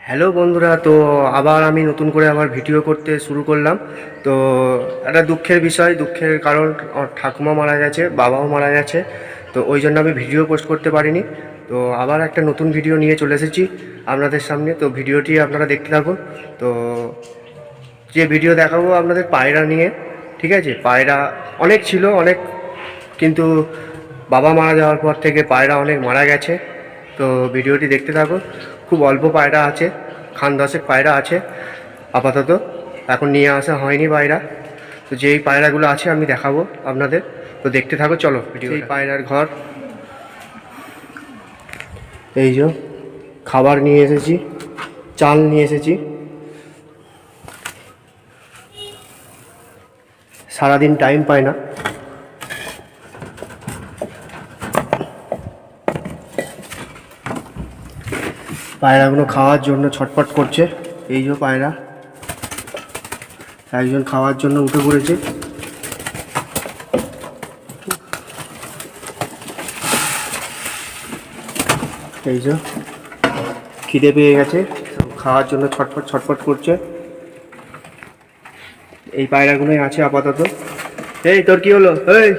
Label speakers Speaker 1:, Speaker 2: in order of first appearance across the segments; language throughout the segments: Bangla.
Speaker 1: হ্যালো বন্ধুরা, তো আবার আমি নতুন করে আবার ভিডিও করতে শুরু করলাম। তো একটা দুঃখের বিষয়, দুঃখের কারণ আমার ঠাকুমা মারা গেছে, বাবাও মারা গেছে। তো ওই জন্য আমি ভিডিও পোস্ট করতে পারিনি। তো আবার একটা নতুন ভিডিও নিয়ে চলে এসেছি আপনাদের সামনে। তো ভিডিওটি আপনারা দেখতে থাকুন। তো যে ভিডিও দেখাবো আপনাদের পায়রা নিয়ে, ঠিক আছে? পায়রা অনেক ছিল, অনেক, কিন্তু বাবা মারা যাওয়ার পর থেকে পায়রা অনেক মারা গেছে। তো ভিডিওটি দেখতে থাকুন। খুব অল্প পায়রা আছে, খান দশেক পায়রা আছে আপাতত, এখন নিয়ে আসা হয়নি পায়রা। তো যেই পায়রাগুলো আছে আমি দেখাবো আপনাদের। তো দেখতে থাকো, চলো ভিডিও। এই পায়রার ঘর, এই যে খাবার নিয়ে এসেছি, চাল নিয়ে এসেছি। সারাদিন টাইম পায় না। পায়রাগুলো খাওয়ার জন্য ছটফট করছে। এই যে পায়রা, একজন খাওয়ার জন্য উঠে পড়েছে। এই যে খিদে পেয়ে গেছে, খাওয়ার জন্য ছটফট ছটফট করছে। এই পায়রাগুলোই আছে আপাতত। এই তোর কি হলো? এই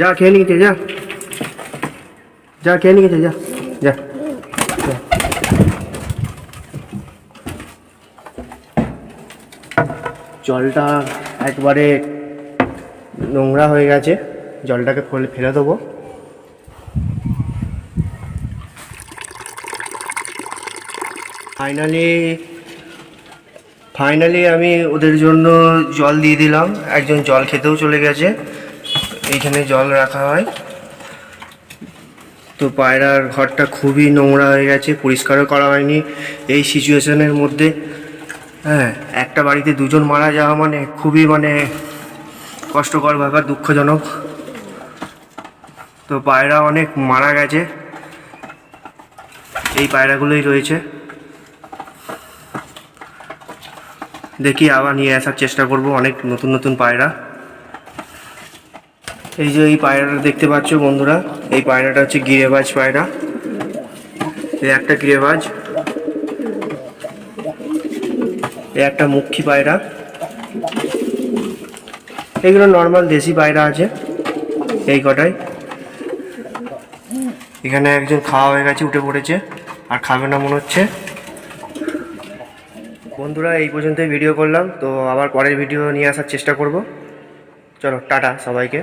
Speaker 1: যা খেয়ে নিতে, যা যা খেয়ে নিতে, যা যা। জলটা একবারে নোংরা হয়ে গেছে, জলটাকে ফেলে দেবো। ফাইনালি আমি ওদের জন্য জল দিয়ে দিলাম। একজন জল খেতেও চলে গেছে, এইখানে জল রাখা হয়। তো পায়রার ঘরটা খুবই নোংরা হয়ে গেছে, পরিষ্কারও করা হয়নি এই সিচুয়েশনের মধ্যে। হ্যাঁ, একটা বাড়িতে দুজন মারা যাওয়া মানে খুবই কষ্টকর ব্যাপার, দুঃখজনক। তো পায়রা অনেক মারা গেছে, এই পায়রাগুলোই রয়েছে। দেখি আবার নিয়ে আসার চেষ্টা করব অনেক নতুন নতুন পায়রা। এই যে এই পায়রাটা দেখতে পাচ্ছ বন্ধুরা, এই পায়রাটা হচ্ছে গিরেবাজ পায়রা। এই একটা গিরেবাজ, এই একটা মুখী পায়রা। এগুলো নর্মাল দেশি পায়রা আছে এই কটাই। এখানে একজন খাওয়া হয়ে গেছে, উঠে পড়েছে, আর খাবে না মনে হচ্ছে। বন্ধুরা, এই পর্যন্তই ভিডিও করলাম। তো আবার পরের ভিডিও নিয়ে আসার চেষ্টা করব। চলো টাটা সবাইকে।